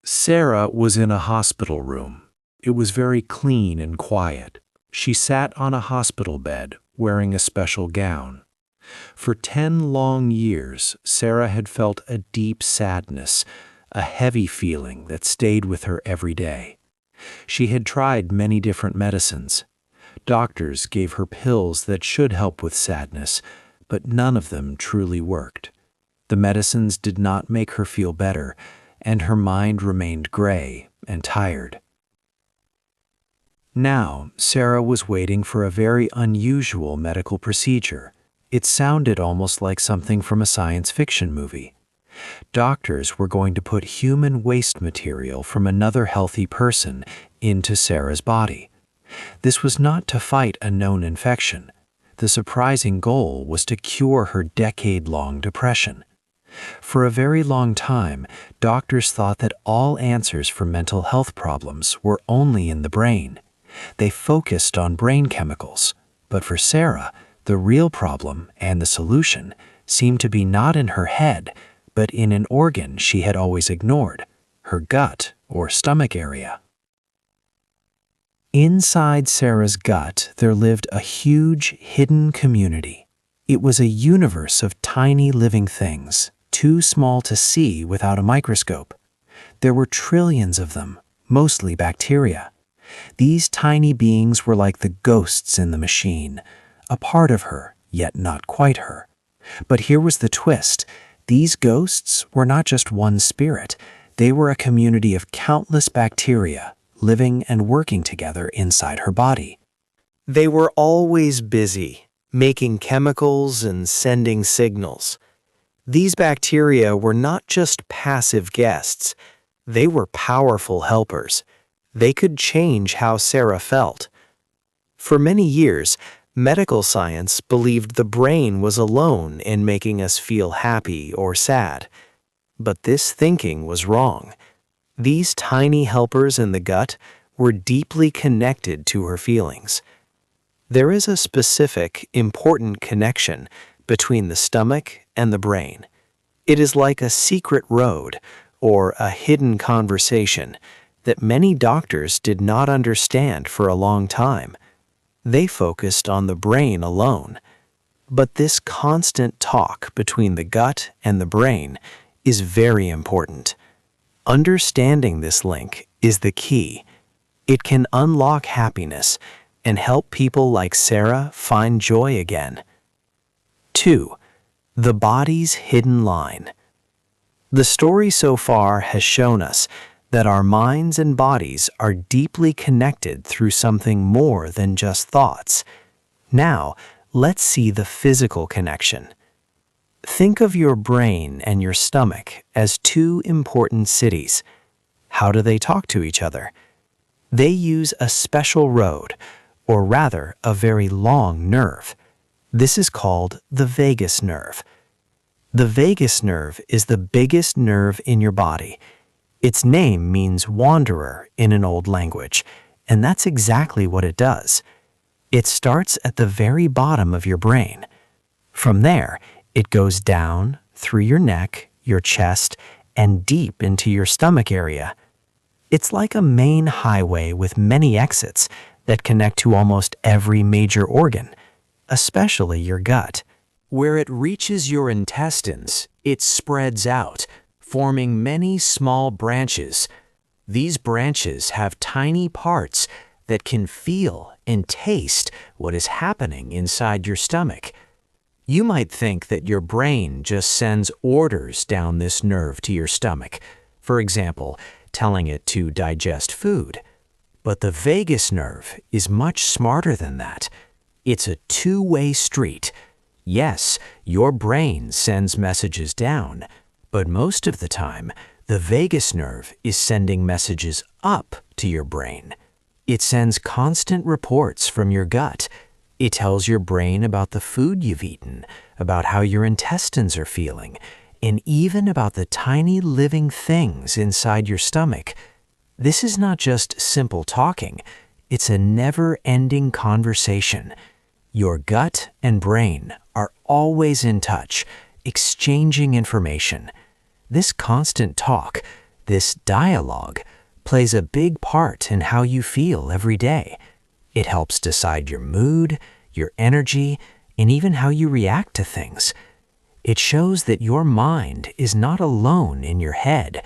Sarah was in a hospital room. It was very clean and quiet. She sat on a hospital bed, wearing a special gown. For 10 long years, Sarah had felt a deep sadness, a heavy feeling that stayed with her every day. She had tried many different medicines. Doctors gave her pills that should help with sadness, but none of them truly worked. The medicines did not make her feel better, and her mind remained gray and tired. Now, Sarah was waiting for a very unusual medical procedure. It sounded almost like something from a science fiction movie. Doctors were going to put human waste material from another healthy person into Sarah's body. This was not to fight a known infection. The surprising goal was to cure her decade-long depression. For a very long time, doctors thought that all answers for mental health problems were only in the brain. They focused on brain chemicals, but for Sarah, the real problem and the solution seemed to be not in her head, but in an organ she had always ignored, her gut or stomach area. Inside Sarah's gut, there lived a huge, hidden community. It was a universe of tiny living things, too small to see without a microscope. There were trillions of them, mostly bacteria. These tiny beings were like the ghosts in the machine, a part of her, yet not quite her. But here was the twist. These ghosts were not just one spirit. They were a community of countless bacteria, living and working together inside her body. They were always busy, making chemicals and sending signals. These bacteria were not just passive guests. They were powerful helpers. They could change how Sarah felt. For many years, medical science believed the brain was alone in making us feel happy or sad. But this thinking was wrong. These tiny helpers in the gut were deeply connected to her feelings. There is a specific, important connection between the stomach and the brain. It is like a secret road or a hidden conversation that many doctors did not understand for a long time. They focused on the brain alone. But this constant talk between the gut and the brain is very important. Understanding this link is the key. It can unlock happiness and help people like Sarah find joy again. 2. The body's hidden line. The story so far has shown us that our minds and bodies are deeply connected through something more than just thoughts. Now, let's see the physical connection. Think of your brain and your stomach as two important cities. How do they talk to each other? They use a special road, or rather, a very long nerve. This is called the vagus nerve. The vagus nerve is the biggest nerve in your body. Its name means wanderer in an old language, and that's exactly what it does. It starts at the very bottom of your brain. From there, it goes down through your neck, your chest, and deep into your stomach area. It's like a main highway with many exits that connect to almost every major organ, especially your gut. Where it reaches your intestines, it spreads out, forming many small branches. These branches have tiny parts that can feel and taste what is happening inside your stomach. You might think that your brain just sends orders down this nerve to your stomach, for example, telling it to digest food. But the vagus nerve is much smarter than that. It's a two-way street. Yes, your brain sends messages down, but most of the time, the vagus nerve is sending messages up to your brain. It sends constant reports from your gut. It tells your brain about the food you've eaten, about how your intestines are feeling, and even about the tiny living things inside your stomach. This is not just simple talking. It's a never-ending conversation. Your gut and brain are always in touch, exchanging information. This constant talk, This dialogue plays a big part in how you feel every day. It helps decide your mood, your energy, and even how you react to things. It shows that your mind is not alone in your head.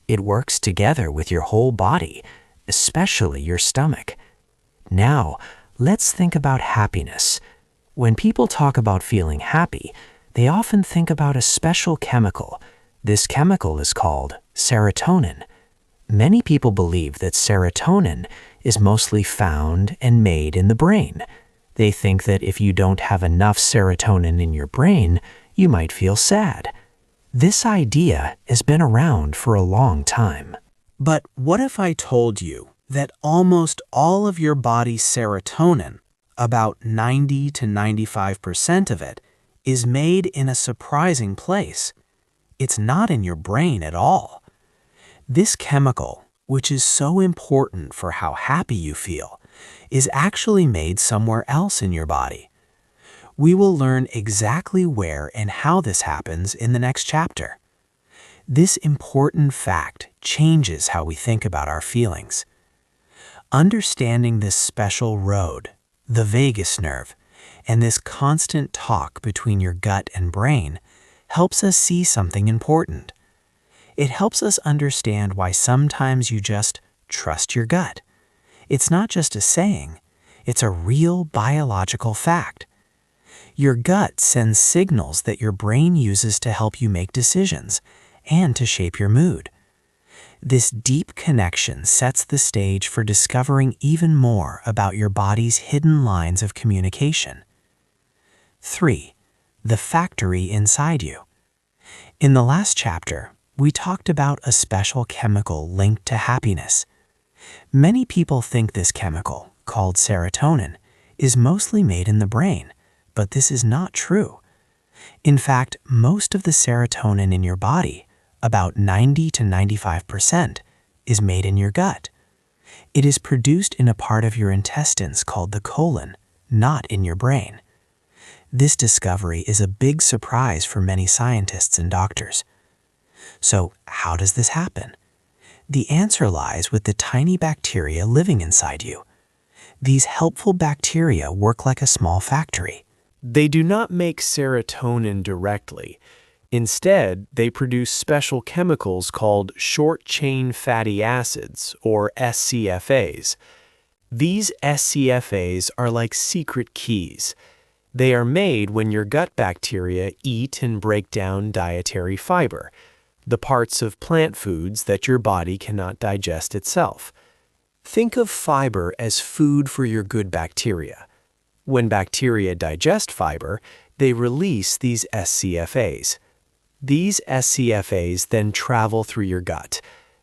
It works together with your whole body, especially your stomach. Now, let's think about happiness. When people talk about feeling happy, they often think about a special chemical. This chemical is called serotonin. Many people believe that serotonin is mostly found and made in the brain. They think that if you don't have enough serotonin in your brain, you might feel sad. This idea has been around for a long time. But what if I told you that almost all of your body's serotonin, about 90 to 95% of it, is made in a surprising place? It's not in your brain at all. This chemical, which is so important for how happy you feel, is actually made somewhere else in your body. We will learn exactly where and how this happens in the next chapter. This important fact changes how we think about our feelings. Understanding this special road, the vagus nerve, and this constant talk between your gut and brain helps us see something important. It helps us understand why sometimes you just trust your gut. It's not just a saying, it's a real biological fact. Your gut sends signals that your brain uses to help you make decisions and to shape your mood. This deep connection sets the stage for discovering even more about your body's hidden lines of communication. 3. The factory inside you. In the last chapter, we talked about a special chemical linked to happiness. Many people think this chemical, called serotonin, is mostly made in the brain, but this is not true. In fact, most of the serotonin in your body, about 90 to 95%, is made in your gut. It is produced in a part of your intestines called the colon, not in your brain. This discovery is a big surprise for many scientists and doctors. So, how does this happen? The answer lies with the tiny bacteria living inside you. These helpful bacteria work like a small factory. They do not make serotonin directly. Instead, they produce special chemicals called short-chain fatty acids, or SCFAs. These SCFAs are like secret keys. They are made when your gut bacteria eat and break down dietary fiber, the parts of plant foods that your body cannot digest itself. Think of fiber as food for your good bacteria. When bacteria digest fiber, they release these SCFAs. These SCFAs then travel through your gut.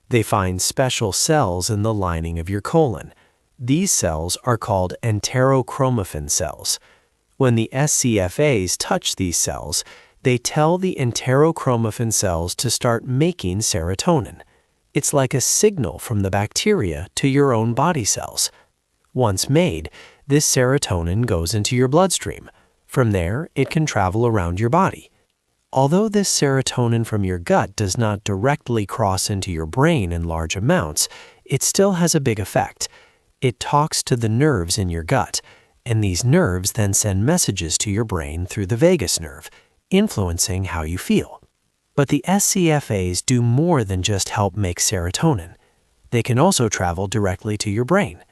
They find special cells in the lining of your colon. These cells are called enterochromaffin cells. When the SCFAs touch these cells, they tell the enterochromaffin cells to start making serotonin. It's like a signal from the bacteria to your own body cells. Once made, this serotonin goes into your bloodstream. From there, it can travel around your body. Although this serotonin from your gut does not directly cross into your brain in large amounts, it still has a big effect. It talks to the nerves in your gut, and these nerves then send messages to your brain through the vagus nerve, influencing how you feel. But the SCFAs do more than just help make serotonin. They can also travel directly to your brain.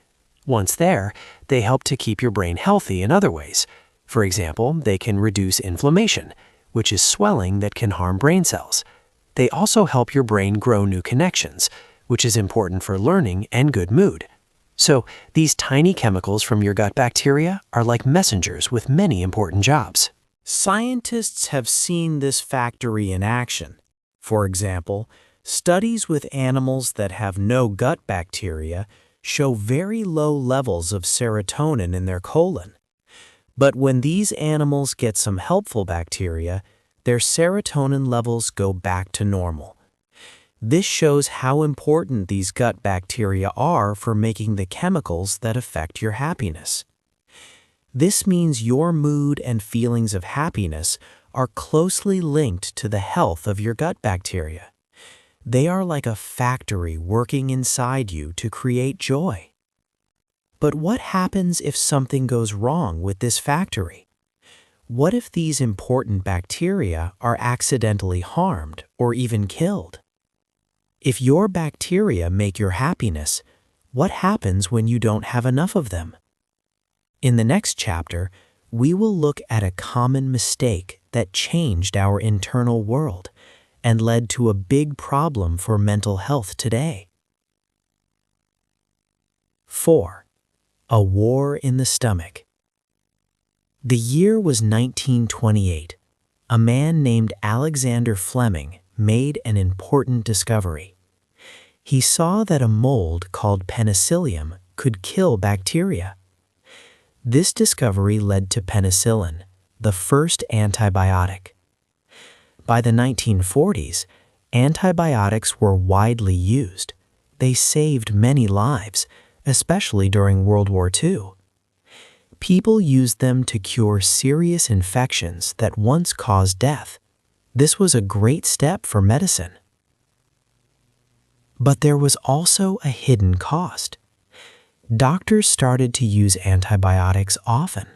Once there, they help to keep your brain healthy in other ways. For example, they can reduce inflammation, which is swelling that can harm brain cells. They also help your brain grow new connections, which is important for learning and good mood. So, these tiny chemicals from your gut bacteria are like messengers with many important jobs. Scientists have seen this factory in action. For example, studies with animals that have no gut bacteria show very low levels of serotonin in their colon. But when these animals get some helpful bacteria, their serotonin levels go back to normal. This shows how important these gut bacteria are for making the chemicals that affect your happiness. This means your mood and feelings of happiness are closely linked to the health of your gut bacteria. They are like a factory working inside you to create joy. But what happens if something goes wrong with this factory? What if these important bacteria are accidentally harmed or even killed? If your bacteria make your happiness, what happens when you don't have enough of them? In the next chapter, we will look at a common mistake that changed our internal world and led to a big problem for mental health today. 4. A war in the stomach. The year was 1928. A man named Alexander Fleming made an important discovery. He saw that a mold called penicillium could kill bacteria. This discovery led to penicillin, the first antibiotic. By the 1940s, antibiotics were widely used. They saved many lives, especially during World War II. People used them to cure serious infections that once caused death. This was a great step for medicine. But there was also a hidden cost. Doctors started to use antibiotics often.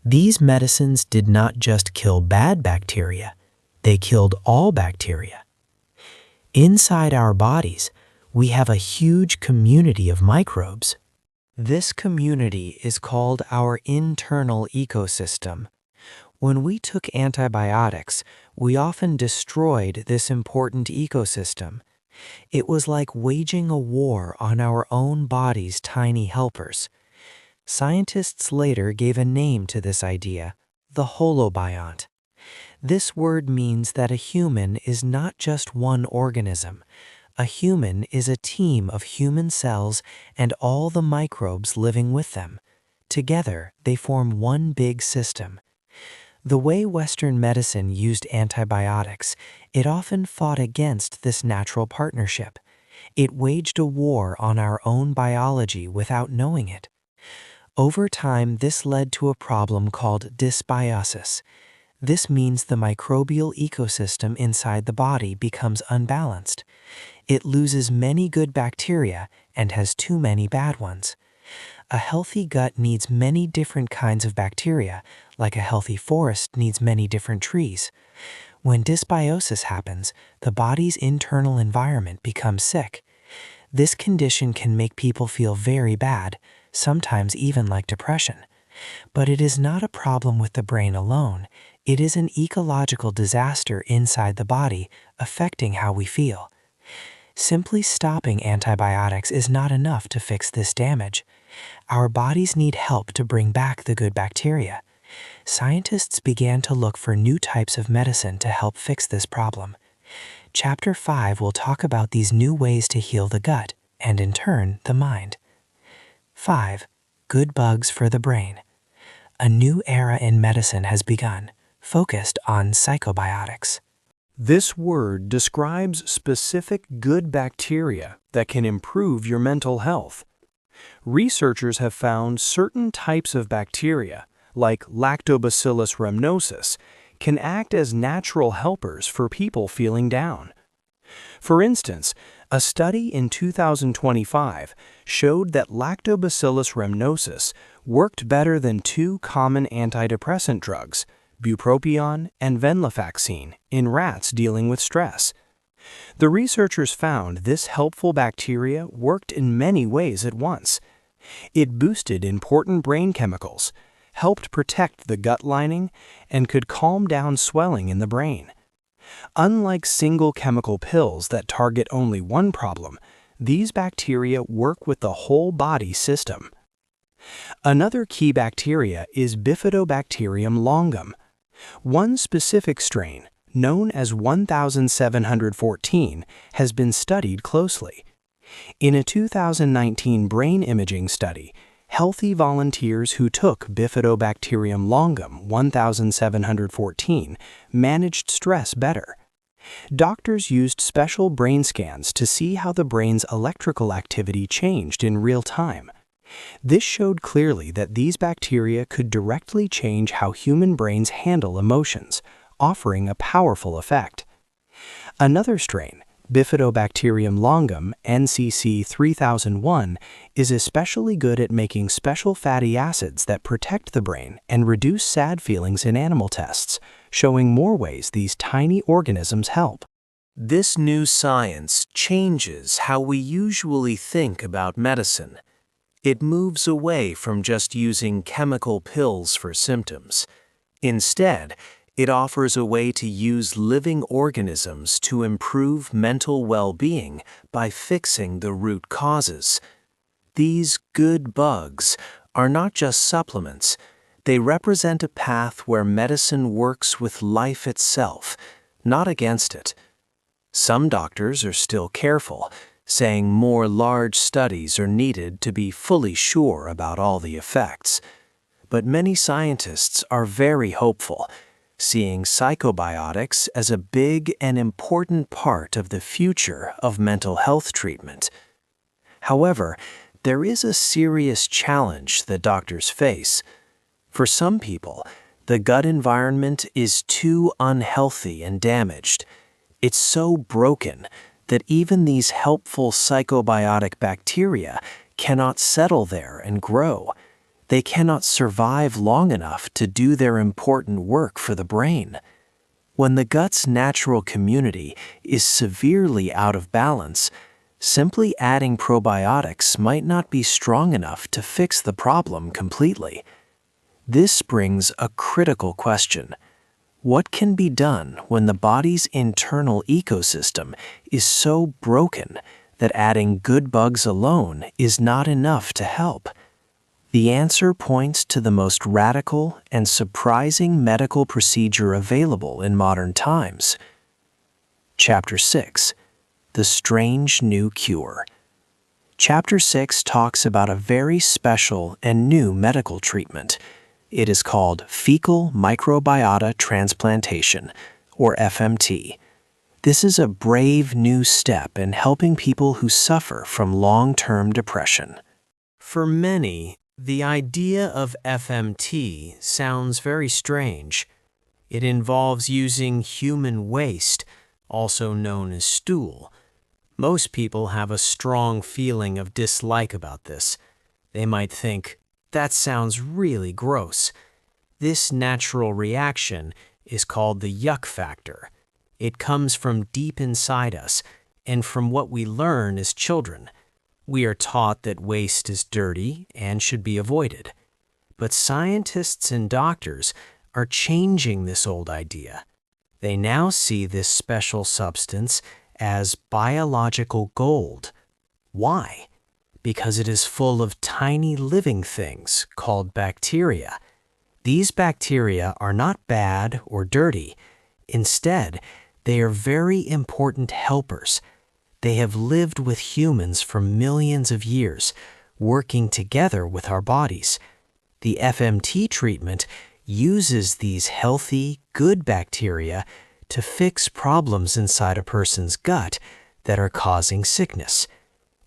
These medicines did not just kill bad bacteria, they killed all bacteria. Inside our bodies, we have a huge community of microbes. This community is called our internal ecosystem. When we took antibiotics, we often destroyed this important ecosystem. It was like waging a war on our own body's tiny helpers. Scientists later gave a name to this idea, the holobiont. This word means that a human is not just one organism. A human is a team of human cells and all the microbes living with them. Together, they form one big system. The way Western medicine used antibiotics, it often fought against this natural partnership. It waged a war on our own biology without knowing it. Over time, this led to a problem called dysbiosis. This means the microbial ecosystem inside the body becomes unbalanced. It loses many good bacteria and has too many bad ones. A healthy gut needs many different kinds of bacteria, like a healthy forest needs many different trees. When dysbiosis happens, the body's internal environment becomes sick. This condition can make people feel very bad, sometimes even like depression. But it is not a problem with the brain alone. It is an ecological disaster inside the body, affecting how we feel. Simply stopping antibiotics is not enough to fix this damage. Our bodies need help to bring back the good bacteria. Scientists began to look for new types of medicine to help fix this problem. Chapter 5 will talk about these new ways to heal the gut, and in turn, the mind. 5. Good bugs for the brain. A new era in medicine has begun, focused on psychobiotics. This word describes specific good bacteria that can improve your mental health. Researchers have found certain types of bacteria, like Lactobacillus rhamnosus, can act as natural helpers for people feeling down. For instance, a study in 2025 showed that Lactobacillus rhamnosus worked better than two common antidepressant drugs, bupropion and venlafaxine, in rats dealing with stress. The researchers found this helpful bacteria worked in many ways at once. It boosted important brain chemicals, helped protect the gut lining, and could calm down swelling in the brain. Unlike single chemical pills that target only one problem, these bacteria work with the whole body system. Another key bacteria is Bifidobacterium longum. One specific strain, known as 1714, has been studied closely. In a 2019 brain imaging study, healthy volunteers who took Bifidobacterium longum 1714 managed stress better. Doctors used special brain scans to see how the brain's electrical activity changed in real time. This showed clearly that these bacteria could directly change how human brains handle emotions, offering a powerful effect. Another strain, Bifidobacterium longum, NCC 3001, is especially good at making special fatty acids that protect the brain and reduce sad feelings in animal tests, showing more ways these tiny organisms help. This new science changes how we usually think about medicine. It moves away from just using chemical pills for symptoms. Instead, it offers a way to use living organisms to improve mental well-being by fixing the root causes. These good bugs are not just supplements. They represent a path where medicine works with life itself, not against it. Some doctors are still careful, saying more large studies are needed to be fully sure about all the effects. But many scientists are very hopeful, seeing psychobiotics as a big and important part of the future of mental health treatment. However, there is a serious challenge that doctors face. For some people, the gut environment is too unhealthy and damaged. It's so broken that even these helpful psychobiotic bacteria cannot settle there and grow. They cannot survive long enough to do their important work for the brain. When the gut's natural community is severely out of balance, simply adding probiotics might not be strong enough to fix the problem completely. This brings a critical question. What can be done when the body's internal ecosystem is so broken that adding good bugs alone is not enough to help? The answer points to the most radical and surprising medical procedure available in modern times. Chapter 6. The Strange New Cure. Chapter 6 talks about a very special and new medical treatment. It is called Fecal microbiota transplantation, or FMT. This is a brave new step in helping people who suffer from long-term depression. For many, the idea of FMT sounds very strange. It involves using human waste, also known as stool. Most people have a strong feeling of dislike about this. They might think, that sounds really gross. This natural reaction is called the yuck factor. It comes from deep inside us and from what we learn as children. We are taught that waste is dirty and should be avoided. But scientists and doctors are changing this old idea. They now see this special substance as biological gold. Why? Because it is full of tiny living things called bacteria. These bacteria are not bad or dirty. Instead, they are very important helpers. They have lived with humans for millions of years, working together with our bodies. The FMT treatment uses these healthy, good bacteria to fix problems inside a person's gut that are causing sickness.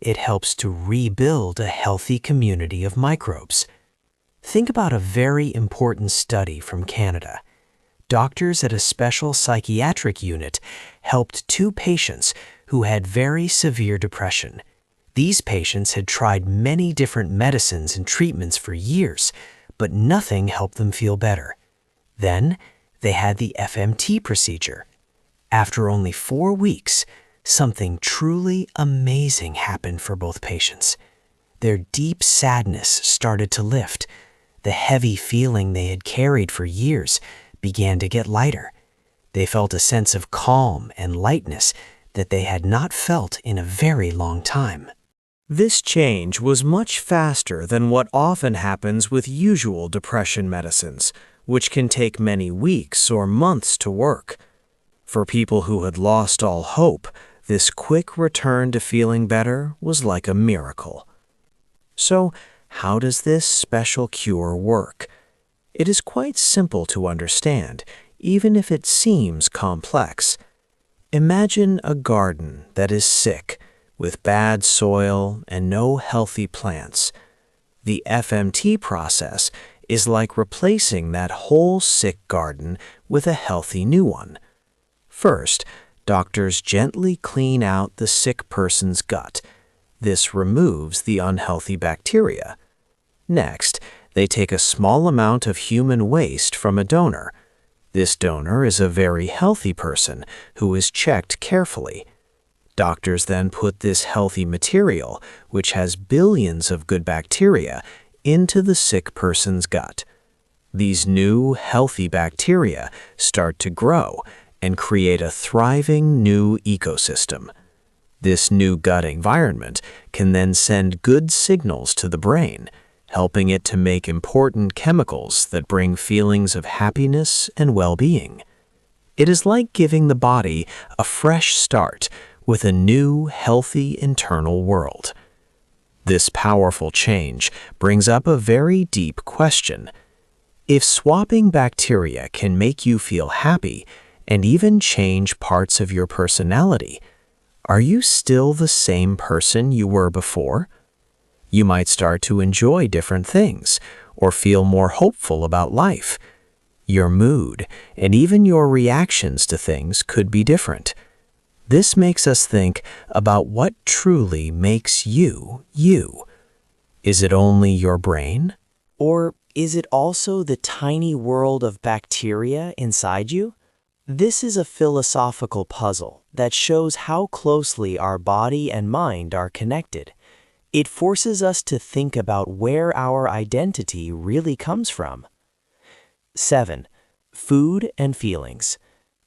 It helps to rebuild a healthy community of microbes. Think about a very important study from Canada. Doctors at a special psychiatric unit helped 2 patients who had very severe depression. These patients had tried many different medicines and treatments for years, but nothing helped them feel better. Then, they had the FMT procedure. After only 4 weeks, something truly amazing happened for both patients. Their deep sadness started to lift. The heavy feeling they had carried for years began to get lighter. They felt a sense of calm and lightness that they had not felt in a very long time. This change was much faster than what often happens with usual depression medicines, which can take many weeks or months to work. For people who had lost all hope, this quick return to feeling better was like a miracle. So, how does this special cure work? It is quite simple to understand, even if it seems complex. Imagine a garden that is sick, with bad soil and no healthy plants. The FMT process is like replacing that whole sick garden with a healthy new one. First, doctors gently clean out the sick person's gut. This removes the unhealthy bacteria. Next, they take a small amount of human waste from a donor. This donor is a very healthy person who is checked carefully. Doctors then put this healthy material, which has billions of good bacteria, into the sick person's gut. These new, healthy bacteria start to grow and create a thriving new ecosystem. This new gut environment can then send good signals to the brain, helping it to make important chemicals that bring feelings of happiness and well-being. It is like giving the body a fresh start with a new, healthy internal world. This powerful change brings up a very deep question. If swapping bacteria can make you feel happy and even change parts of your personality, are you still the same person you were before? You might start to enjoy different things or feel more hopeful about life. Your mood and even your reactions to things could be different. This makes us think about what truly makes you, you. Is it only your brain? Or is it also the tiny world of bacteria inside you? This is a philosophical puzzle that shows how closely our body and mind are connected. It forces us to think about where our identity really comes from. 7. Food and feelings.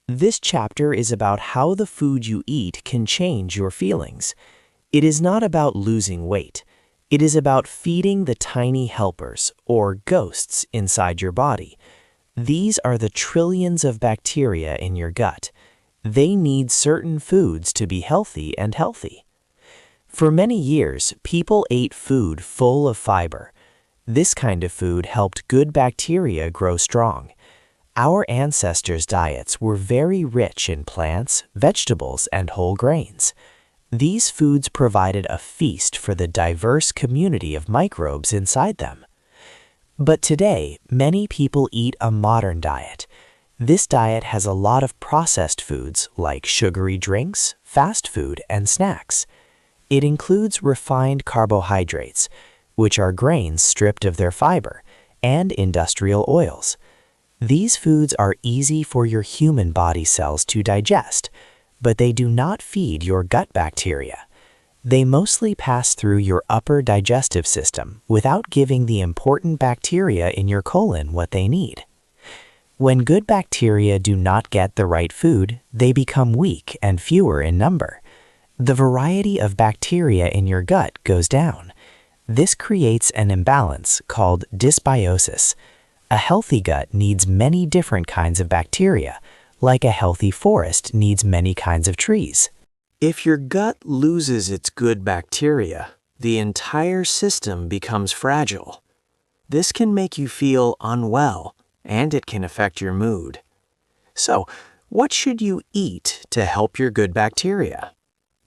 This chapter is about how the food you eat can change your feelings. It is not about losing weight. It is about feeding the tiny helpers, or ghosts, inside your body. These are the trillions of bacteria in your gut. They need certain foods to be healthy and healthy. For many years, people ate food full of fiber. This kind of food helped good bacteria grow strong. Our ancestors' diets were very rich in plants, vegetables, and whole grains. These foods provided a feast for the diverse community of microbes inside them. But today, many people eat a modern diet. This diet has a lot of processed foods like sugary drinks, fast food, and snacks. It includes refined carbohydrates, which are grains stripped of their fiber, and industrial oils. These foods are easy for your human body cells to digest, but they do not feed your gut bacteria. They mostly pass through your upper digestive system without giving the important bacteria in your colon what they need. When good bacteria do not get the right food, they become weak and fewer in number. The variety of bacteria in your gut goes down. This creates an imbalance called dysbiosis. A healthy gut needs many different kinds of bacteria, like a healthy forest needs many kinds of trees. If your gut loses its good bacteria, the entire system becomes fragile. This can make you feel unwell, and it can affect your mood. So, what should you eat to help your good bacteria?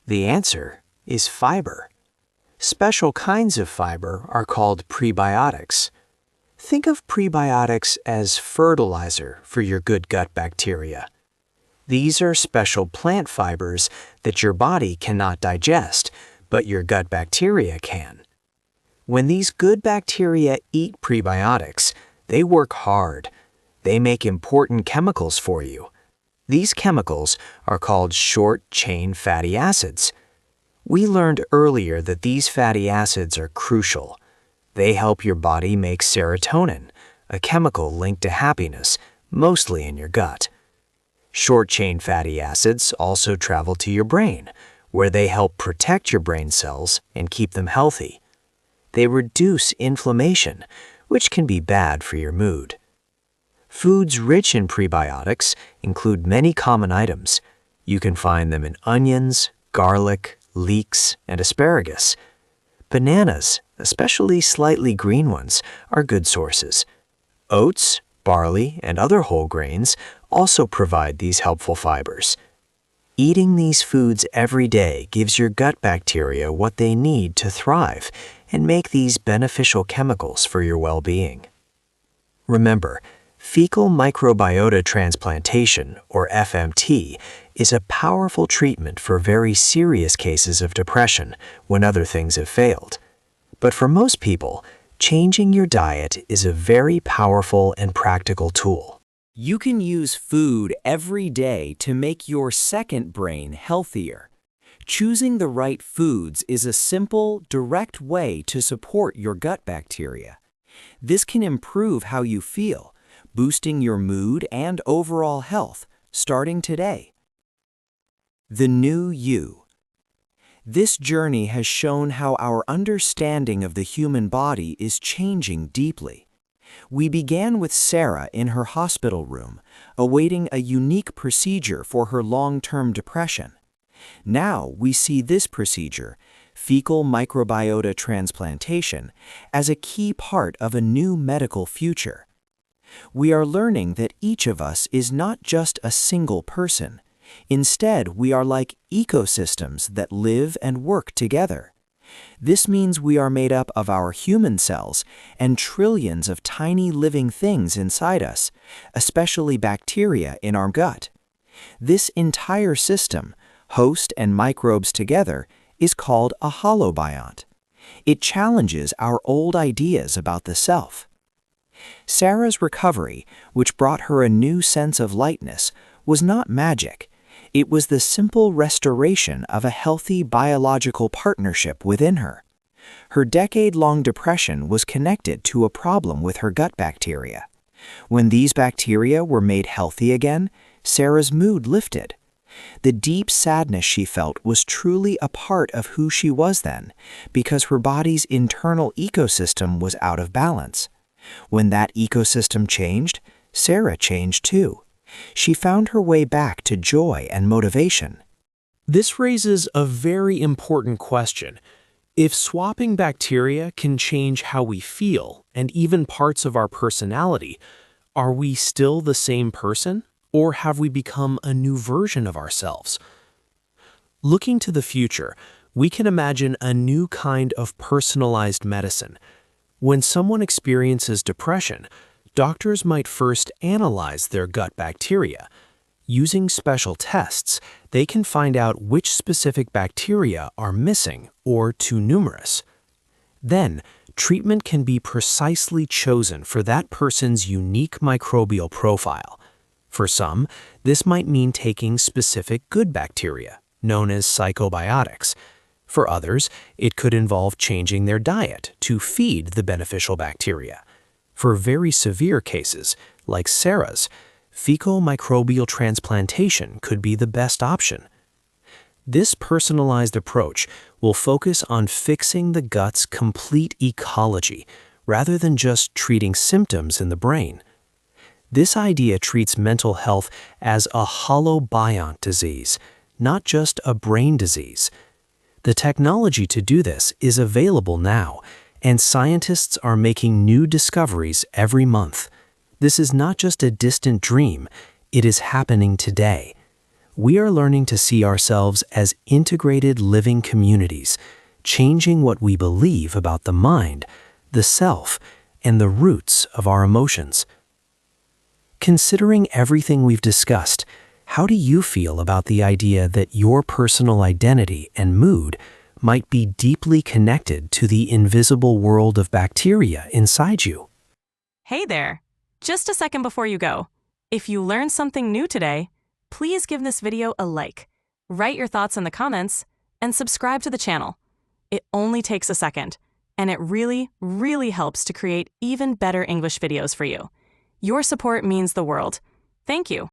The answer is fiber. Special kinds of fiber are called prebiotics. Think of prebiotics as fertilizer for your good gut bacteria. These are special plant fibers that your body cannot digest, but your gut bacteria can. When these good bacteria eat prebiotics, they work hard. They make important chemicals for you. These chemicals are called short-chain fatty acids. We learned earlier that these fatty acids are crucial. They help your body make serotonin, a chemical linked to happiness, mostly in your gut. Short-chain fatty acids also travel to your brain, where they help protect your brain cells and keep them healthy. They reduce inflammation, which can be bad for your mood. Foods rich in prebiotics include many common items. You can find them in onions, garlic, leeks, and asparagus. Bananas, especially slightly green ones, are good sources. Oats, barley, and other whole grains also provide these helpful fibers. Eating these foods every day gives your gut bacteria what they need to thrive and make these beneficial chemicals for your well-being. Remember, Fecal microbiota transplantation, or FMT, is a powerful treatment for very serious cases of depression when other things have failed. But for most people, changing your diet is a very powerful and practical tool. You can use food every day to make your second brain healthier. Choosing the right foods is a simple, direct way to support your gut bacteria. This can improve how you feel, boosting your mood and overall health, starting today. The new you. This journey has shown how our understanding of the human body is changing deeply. We began with Sarah in her hospital room, awaiting a unique procedure for her long-term depression. Now we see this procedure, fecal microbiota transplantation, as a key part of a new medical future. We are learning that each of us is not just a single person. Instead, we are like ecosystems that live and work together. This means we are made up of our human cells and trillions of tiny living things inside us, especially bacteria in our gut. This entire system, host and microbes together, is called a holobiont. It challenges our old ideas about the self. Sarah's recovery, which brought her a new sense of lightness, was not magic. It was the simple restoration of a healthy biological partnership within her. Her decade-long depression was connected to a problem with her gut bacteria. When these bacteria were made healthy again, Sarah's mood lifted. The deep sadness she felt was truly a part of who she was then, because her body's internal ecosystem was out of balance. When that ecosystem changed, Sarah changed too. She found her way back to joy and motivation. This raises a very important question. If swapping bacteria can change how we feel and even parts of our personality, are we still the same person, or have we become a new version of ourselves? Looking to the future, we can imagine a new kind of personalized medicine. When someone experiences depression, doctors might first analyze their gut bacteria. Using special tests, they can find out which specific bacteria are missing or too numerous. Then, treatment can be precisely chosen for that person's unique microbial profile. For some, this might mean taking specific good bacteria, known as psychobiotics. For others, it could involve changing their diet to feed the beneficial bacteria. For very severe cases, like Sarah's, fecal microbial transplantation could be the best option. This personalized approach will focus on fixing the gut's complete ecology, rather than just treating symptoms in the brain. This idea treats mental health as a holobiont disease, not just a brain disease. The technology to do this is available now, and scientists are making new discoveries every month. This is not just a distant dream, it is happening today. We are learning to see ourselves as integrated living communities, changing what we believe about the mind, the self, and the roots of our emotions. Considering everything we've discussed, how do you feel about the idea that your personal identity and mood might be deeply connected to the invisible world of bacteria inside you? Hey there! Just a second before you go. If you learned something new today, please give this video a like, write your thoughts in the comments, and subscribe to the channel. It only takes a second, and it really, really helps to create even better English videos for you. Your support means the world. Thank you.